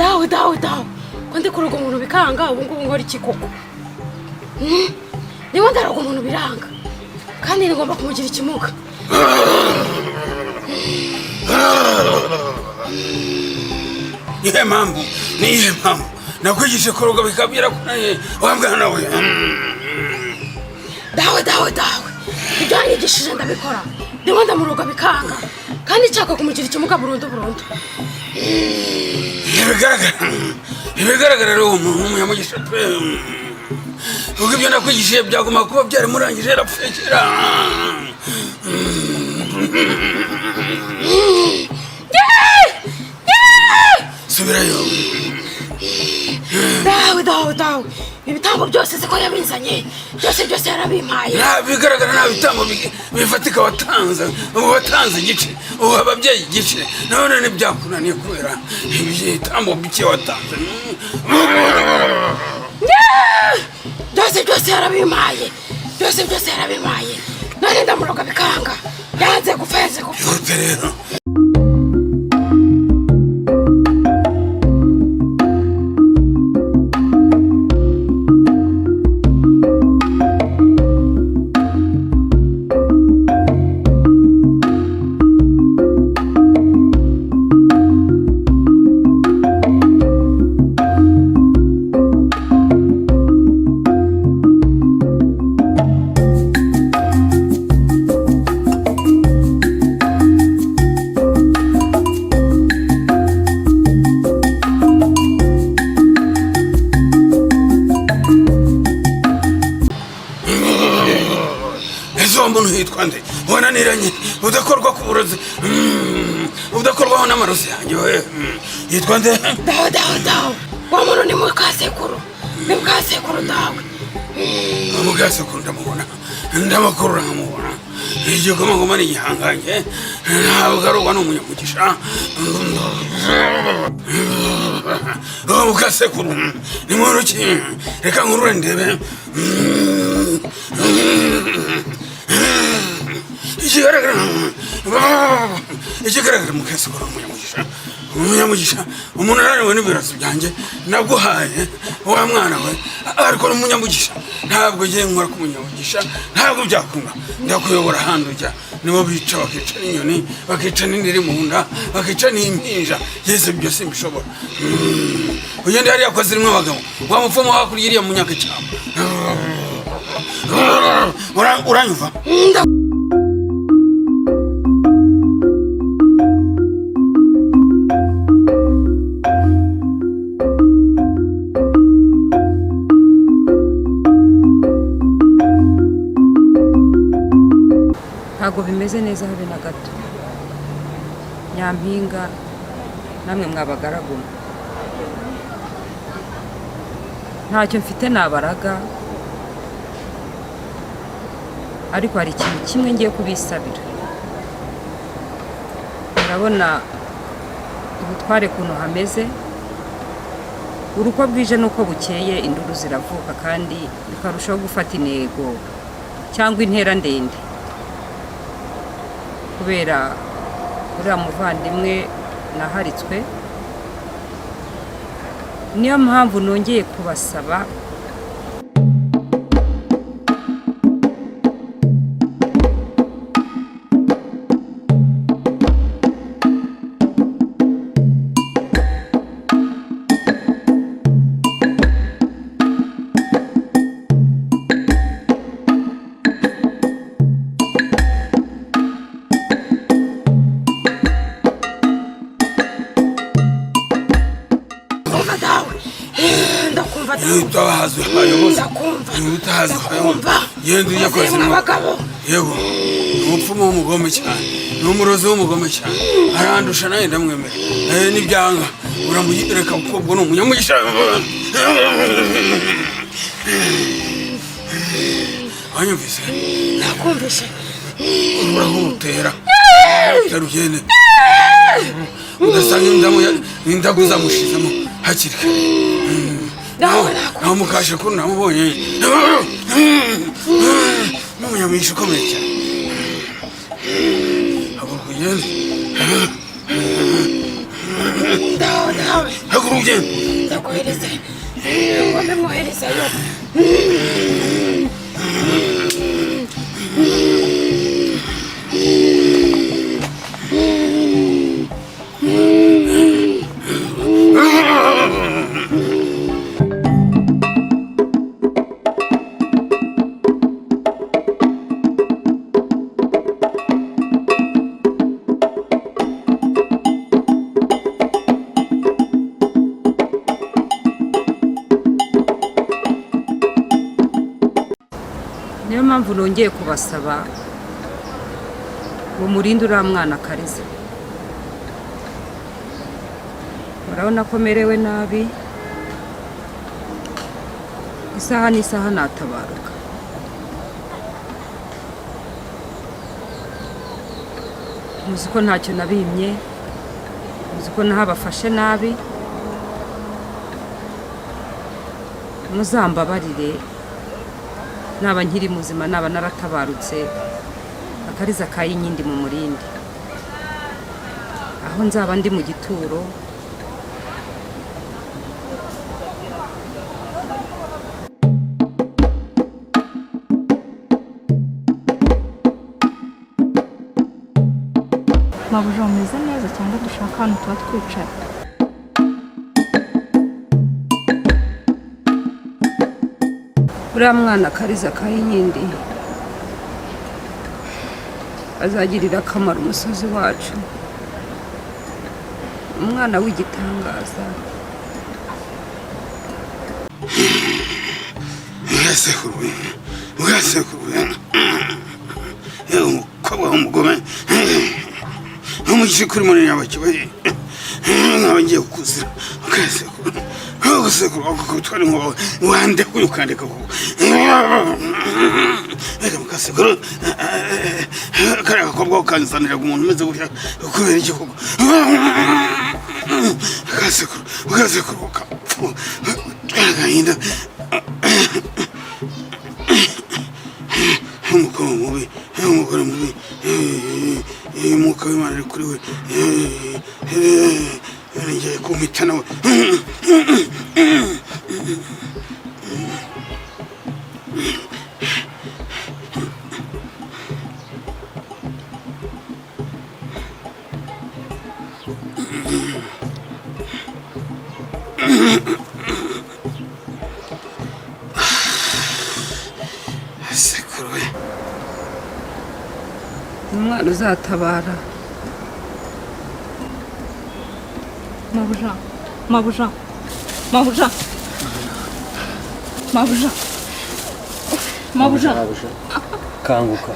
dawe ko ndi kuroga umuntu bikanga ubu ngubu ngora iki koko niba ndaroga umuntu biranga kandi ngomba kumugira ikimuga nihe mpamvu nakwigishe kuroga bikabwira ko naye wambwana nawe dawe ibyo yanyigishije ndabikora niba ndamuroga bikanga kandi nshaka kumugira ikimuga burundu ibigaragara rero umuntu w'umunyamugisha pe ubwo ibyo nakwigishije byagomba kuba byarimurangije yarapfuye kera subirayo dawe ibitambo byose siko yabizanye byose yarabimpaye bigaragara nta bitambo bifatika watanze igice ubu ababyeyi igice none ntibyakunaniye kubera ibitambo bike watanze byose yarabimpaye none ndamuroga bikanga yanze gupfa rero umuntu hitwa nde wananiranye udakorwa ku burozi udakorwaho n'amarozi yanjye yitwa nde dawe wa muntu ni mukasekuru dawe mukasekuru ndamakuru nkamubona igikomangoma ni igihanganye ntabwo arogwa n'umunyamugisha mukasekuru ni muntu ki reka nkurure ndebe ikigaragara mukasekuru umunyamugisha umuntu ananiwe n'ibiraso byanjye naguhaye wa mwana we ariko n'umunyamugisha ntabwo ngiye nkora ku munyamugisha ntabwo byakunda ndakuyobora ahandi ujya nibo bica bakica n'inyoni bakica n'indiri mu nda bakica n'impinja yese byose mbishobora ugenda hariya kwa zirimo abagabo wa mupfumu hakurya iriya mu nyakacyamba uranyumva ntabwo bimeze neza habe na gato nyampinga namwe mwabagaragu ntacyo mfite nabaraga ariko hari ikintu kimwe ngiye kubisabira murabona ubutware kuntu hameze uko bwije n'uko bukeye induru ziravuka kandi bikarushaho gufata intego cyangwa intera ndende kubera uriya muvandimwe naharitswe niyo mpamvu nongeye kubasaba utahazi hayoboza utahazi hayoboza yenda ujya kwa zina yego umupfumu w'umugome cyane n'umurozi w'umugome cyane arandusha nawe ndamwemera n'ibyanga uramureka kuko ubwo ni umunyamugisha wanyumvise nakumvise urahutera uterugene ugasanga indagu zamushizemo hakiri kare nawe mukashe kuri namubonye n'umunyamisha ukomeye cyane haguruka ugende haguruka ugende ndakohereza ngombe mwoherezayo niyo mpamvu nongeye kubasaba ngo murinde uriya mwana Akaliza. Murabona ko merewe nabi, isaha n'isaha natabaruka. Muzi ko ntacyo nabimye, muzi ko nahabafashe nabi, muzambabarire. Naba nkiri muzima, naba naratabarutse, Akaliza ka Inkindi mu murindi, aho nzaba ndi mu gituro. Mabuja umeze neza cyangwa dushaka hano tuba twicara? Uriya mwana Akaliza ka Inkindi azagirira akamaro umusozi wacu, umwana w'igitangaza. ugasekuru umukobwa w'umugome umugisha kuri munini y'abakibaye nkaba ngiye kukuzira. ugasekuru ukutwara inkuba wande ukandika kuko reka mukasekuru kariya gakobwa ukanzaniraga umuntu umeze gutya kubera iki koko? ugasekuru ukapfu agahinda. umugore mubi umwuka w'Imana ari kuri we ngiye kumpita nawe. Umwana uzatabara. Mabuja, Mabuja, Mabuja, Mabuja, Mabuja, kanguka.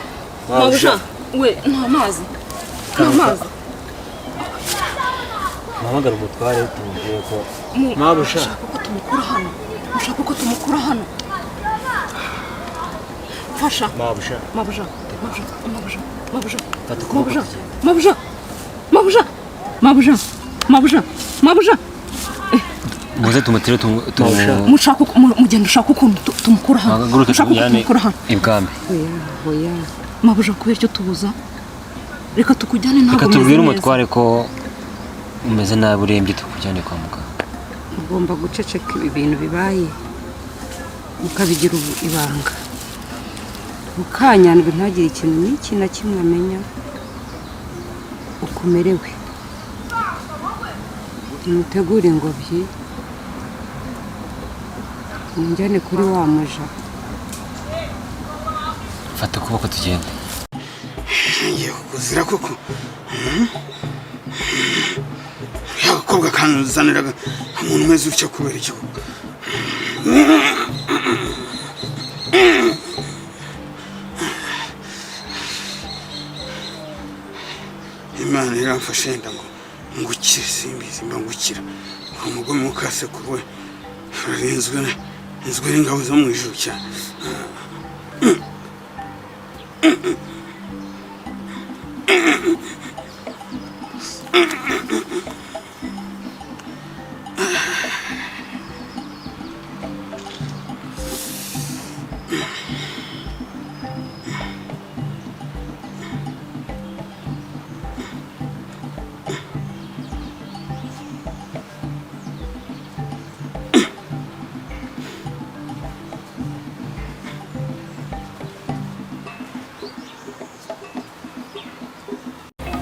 Mabuja, we nta mazi, nta mazi. Muhamagara umutware tumubwire ko Mabuja Ushaka ko tumukura hano, ushaka ko tumukura hano. Fasha. Mabuja, Mabuja, Mabuja, Mabuja, Mabuja, fata ukuboko. Mabuja, Mabuja, Mabuja, Mabuja, Mabuja. Muze tumutire Mushaka mugenda ushaka ukuntu tumukura hano. Ushaka tumukura hano. ibwami. Oya. Mabuja kubera icyo tubuza. Reka tukujyane ntabwo Reka tubwire umutware ko umeze nabi urembye tukujyane kwa muganga. Ugomba guceceka ibi bintu bibaye, mukabigira ibanga. Mukanyandwe ntagire ikintu n'iki na kimwe amenya ukomerewe. Nimutegure ingobyi munjyane kuri wa muja. Fata ukuboko tugende. ngiye kukuzira koko. Yakobwa kanuzaniraga umuntu umeze utyo kubera iki koko? Imana iramfashe yenda ngo ngukire, simbizi mba ngukira. Umugome mukasekuru we arinzwe n'ingabo zo mu ijuru cyane.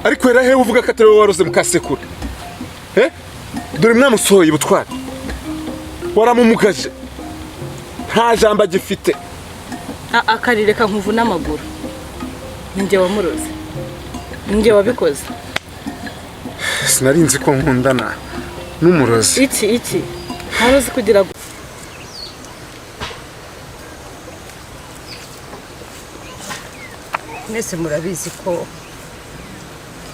ariko era he uvuga ko atari wowe waroze mukasekura dore mwamusohoye ubutwari waramumugaje nta jambo agifite. Akarireka nkuvuna amaguru ninjye wamuroze ninjye wabikoze. Sinarinzi ko nkundana n'umurozi. Iki ntaruzi kugira mwese murabizi ko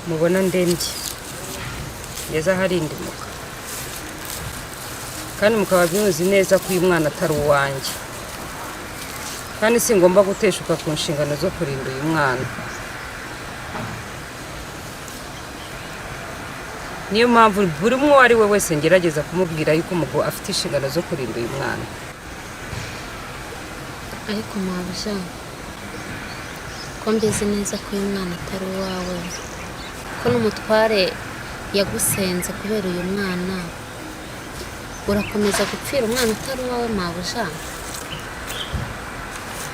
mubona ndembye ngeze ahari indimuka, kandi mukaba muzi neza ko uyu mwana atari uwanjye, kandi singomba guteshuka ku nshingano zo kurinda uyu mwana. Niyo mpamvu buri umwe ari we wese ngerageza kumubwira yuko umugabo afite inshingano zo kurinda uyu mwana. Ariko mabusha ko mbizi neza ko uyu mwana atari uwawe, ko n'umutware yagusenze kubera uyu mwana, urakomeza gupfira umwana utari uwawe mabusha?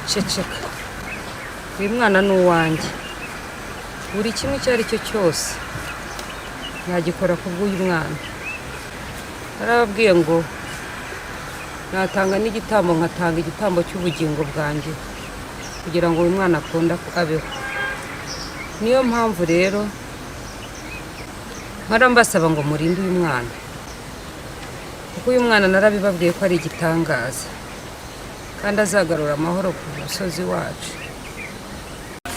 Ceceka, uyu mwana ni uwanjye, buri kimwe icyo ari cyo cyose yagikora kubw'uyu mwana. Arababwiye ngo natanga n'igitambo, nkatanga igitambo cy'ubugingo bwanjye kugira ngo uyu mwana akunda abeho. Niyo mpamvu rero mpora mbasaba ngo murinde uyu mwana, kuko uyu mwana narabibabwiye ko ari igitangaza kandi azagarura amahoro ku musozi wacu.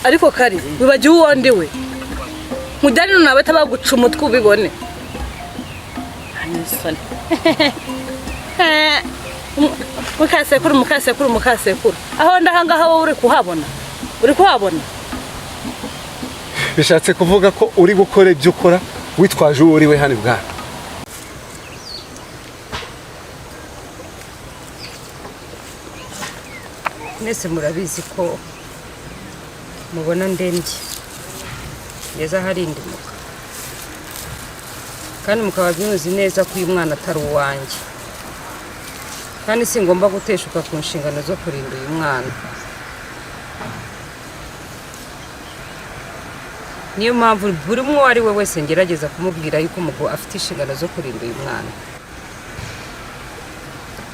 ariko kari wibagiwe uwo ndi we, mujyane nawe tabaguca umutwe ubibone. Hanyisone mukasekuru aho ndahangaha wowe uri kuhabona? Bishatse kuvuga ko uri gukora ibyo ukora witwaje uwo uri we hano bwana. Mwese murabizi ko mubona ndembye ngeze ahari indimuka, kandi mukaba muzi neza ko uyu mwana atari uwanjye, kandi singomba guteshuka ku nshingano zo kurinda uyu mwana. Niyo mpamvu buri umwe ari we wese ngerageza kumubwira yuko umugabo afite inshingano zo kurinda uyu mwana.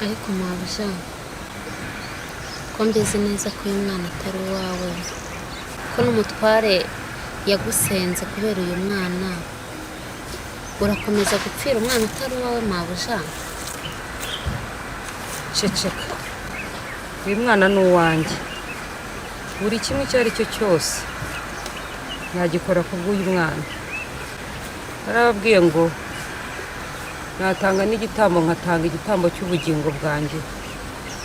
Ariko mabusha ko mbizi neza ko uyu mwana atari uwawe, ko n'umutware yagusenze kubera uyu mwana, urakomeza gupfira umwana utari uwawe mabusha? Ceceka, uyu mwana ni uwanjye, buri kimwe icyo ari cyo cyose yagikora kubw'uyu mwana. Arababwiye ngo natanga n'igitambo, nkatanga igitambo cy'ubugingo bwanjye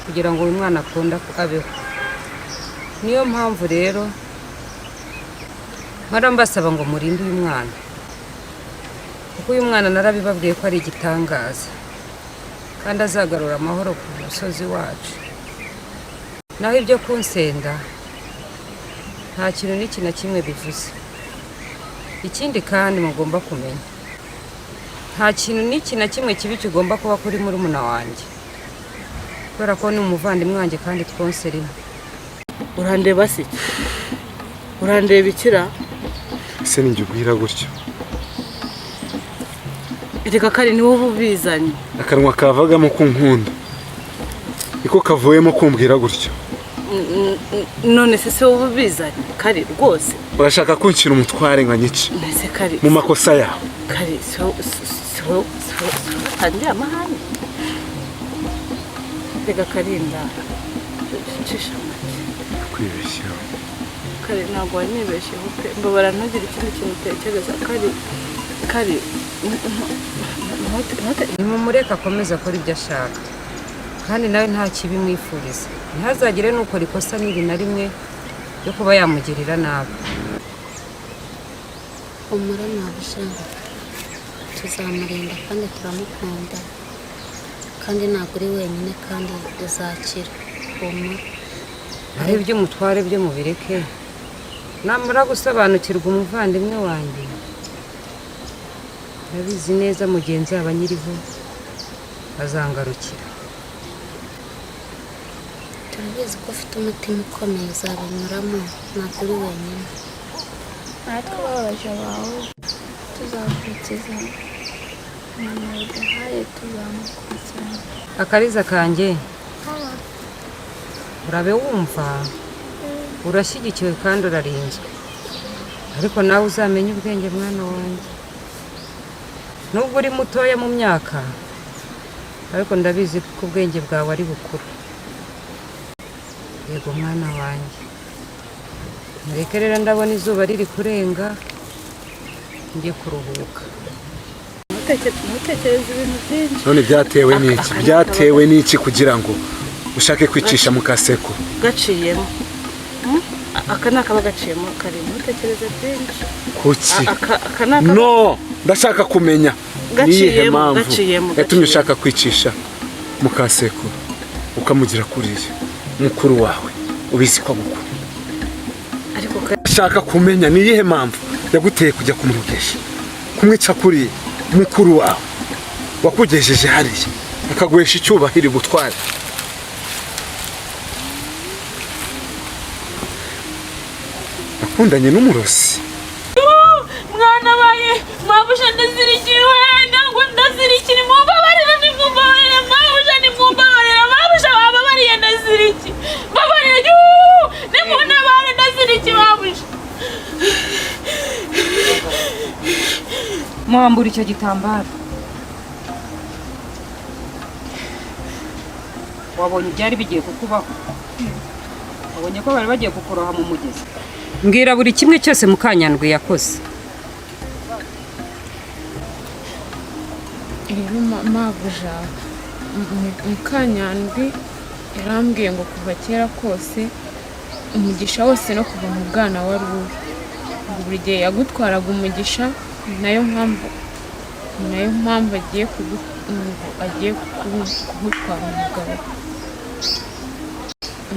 kugira ngo uyu mwana akunda abeho. Niyo mpamvu rero mpora mbasaba ngo murinde uyu mwana, kuko uyu mwana narabibabwiye ko ari igitangaza kandi azagarura amahoro ku musozi wacu. Naho ibyo kunsenda nta kintu n'iki na kimwe bivuze. Ikindi kandi mugomba kumenya, nta kintu n'iki na kimwe kibi kigomba kuba kuri murumuna wanjye, kubera ko ni umuvandimwe wanjye kandi twonse rimwe. Urandeba se? Urandeba ikira? Se ninjye ubwira gutyo? Erega kari ni wowe ubizanye. Akanwa kavagamo ko nkunda niko kavuyemo kumbwira gutyo. None se wowe ubizanye kari rwose? Urashaka kunshyira umutware nka nyice Nese kari mu makosa yawe? Kari tangira amahane. Rega karinda cisha kwibeshya. Kari ntabwo wanyibeshyeho pe, mbabara ntugire ikindi kintu utekereza. Kari nimumureke akomeza akora ibyo ashaka, kandi nawe nta kibi mwifuriza. Ntihazagire n'ukora ikosa n'iri na rimwe yo kuba yamugirira nabi. Umura mabusha tuzamurinda kandi turamukunda, kandi ntabwo uri wenyine kandi uzakira. Umura ari iby'umutware byo mubireke, namara gusobanukirwa umuvandimwe wanjye ndabizi neza mugenzi aba nyiriho azangarukira. turabizi ko ufite umutima ukomeye, uzabinyuramo, ntabwo uri wenyine. natwe babaja bawe tuzakurikiza umuntu waduhaye tuzamukurikirana. Akaliza kanjye urabe wumva urashyigikiwe kandi urarinzwe, ariko nawe uzamenye ubwenge mwana wanjye. Nubwo uri mutoya mu myaka ariko ndabizi ko ubwenge bwawe ari bukuru. Yego mwana wanjye, mureke rero ndabona izuba riri kurenga njye kuruhuka. Mutekereza ibintu byinshi. None byatewe n'iki kugira ngo ushake kwicisha mu kaseko gaciyemo? Aka nakaba gaciyemo kari mutekereza byinshi. kuki? Aka nakaba No, ndashaka kumenya niyihe mpamvu gaciyemo. yatumye ushaka kwicisha mu kaseko ukamugira kuriya mukuru wawe ubizi ko mukuru. Ariko Ndashaka kumenya niyihe mpamvu yaguteye kujya kumurugesha kumwica kuriya mukuru wawe wakugejeje hariya akaguhesha icyubahiro ubutware. Nakundanye n'umurozi. Mwana baye mabusha ndazirikiwe ndango ndazirikiri mumbabarira nimumbabarira mabusha nimumbabarira mabusha bababariye ndaziriki babarira nimuna bare ndaziriki mabusha. Mwambura icyo gitambaro. Wabonye byari bigiye kukubaho? Wabonye ko bari bagiye kukuroha mu mugezi? Mbwira buri kimwe cyose Mukanyandwi yakoze. Rero mabuja Mukanyandwi yarambwiye ngo kuva kera kose umugisha wose no kuva mu bwana wari uwe, buri gihe yagutwaraga umugisha, nayo mpamvu agiye kugutwara umugabo.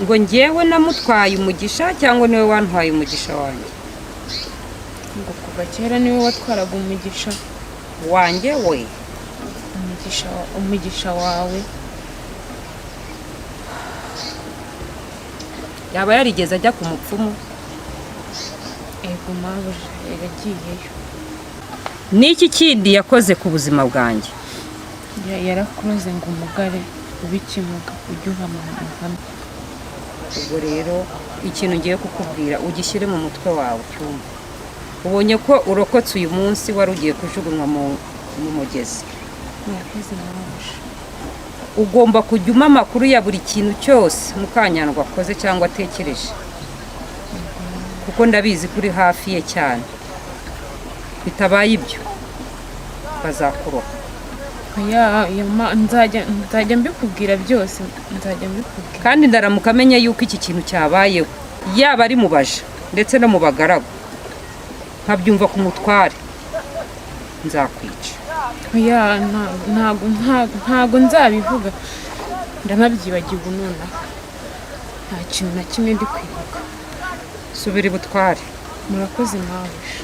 Ngo njyewe namutwaye umugisha cyangwa niwe wantwaye umugisha wanjye? Ngo kuva kera niwe watwaraga umugisha Wanjye we? umugisha wawe. Yaba yarigeze ajya ku mupfumu? Ego mabuja yaragiyeyo. Niki kindi yakoze ku buzima bwanjye? Yarakuroze ngo umugare ubikimuga ujye uhamana hamwe. Ubwo rero ikintu ngiye kukubwira ugishyire mu mutwe wawe cyumva. Ubonye ko urokotse uyu munsi wari ugiye kujugunywa mu mugezi. Murakoze mabuja. Ugomba kujya umpa amakuru ya buri kintu cyose Mukanyandwi akoze cyangwa atekereje, kuko ndabizi kuri hafi ye cyane. Bitabaye ibyo bazakuroha. Nzajya mbikubwira byose, nzajya mbikubwira. Kandi ndaramuka amenye yuko iki kintu cyabayeho, yaba ari mu baja ndetse no mu bagaragu, nkabyumva ku mutware, nzakwica. Ntago nzabivuga, ndanabyibagiwe nonaha. Nta kintu na kimwe ndi kwibuka. Subira ibutware. Murakoze mabuja.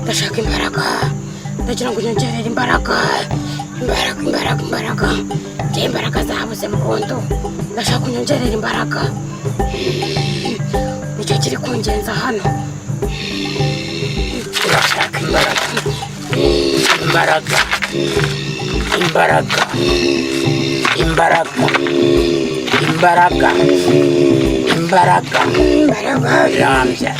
Ndashaka imbaraga, ndagira ngo nyongerere imbaraga. Njye imbaraga zabuze muhondo, ndashaka kunyongerera imbaraga. Nicyo kiri kungenza hano. Urashaka imbaraga, imbaraga, imbaraga, imbaraga, imbaraga, imbaraga, imbaraga, rambya,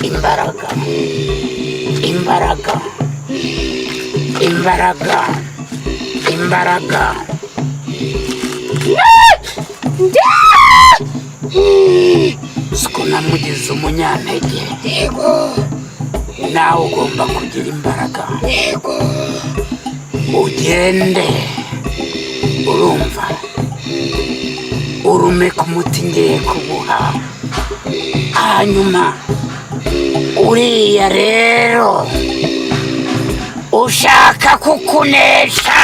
imbaraga, imbaraga, imbaraga, imbaraga. Siko namugize umunyantege. Yego. Nawe ugomba kugira imbaraga. Yego. Ugende, urumva, urume ku muti ngiye kubuha. Hanyuma uriya rero ushaka kukunesha,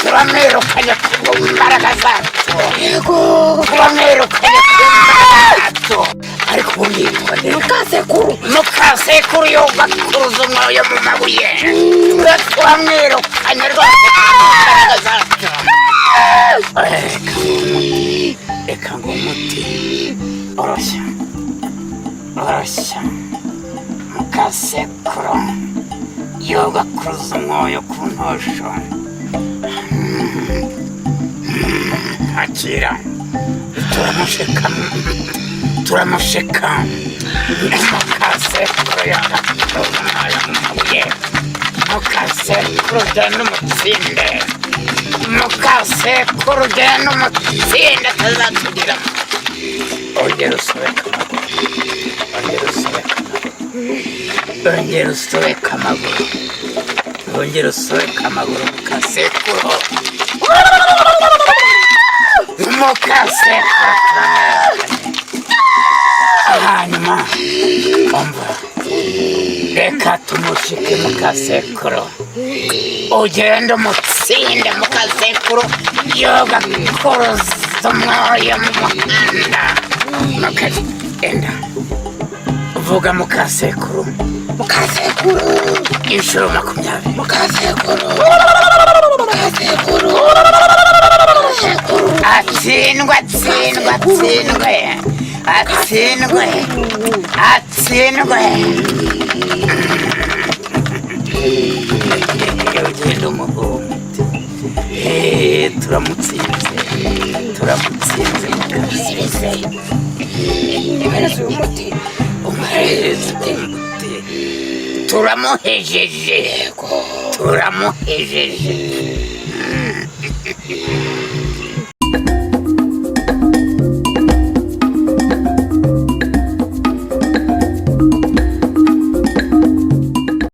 turamwirukanye ku mbaraga zacu, turamwirukanye ku mbaraga zacu. ariko ubundi yitwa nde mukasekuru yogakuruza umwoyo mu mabuye turamwirukanye rwose imbaraga zacu reka ngo umuti oroshya mukasekuru yogakuruza umwoyo ku ntosho akira turamusheka mukasekuru yogakuruza umwoyo mu mabuye mukasekuru genda umutsinde mukasekuru genda umutsinde atazatugiramo ongera usobeka amaguru mukasekuru hanyuma umva reka tumushike mukasekuru ugende umutsinde mukasekuru yogakuruza umwoyo mu muhanda enda vuga mukasekuru inshuro 20 mukasekuru atsindwe ugenda umuhumbi turamutsinze mukasirize umuhereze umuti turamuhejeje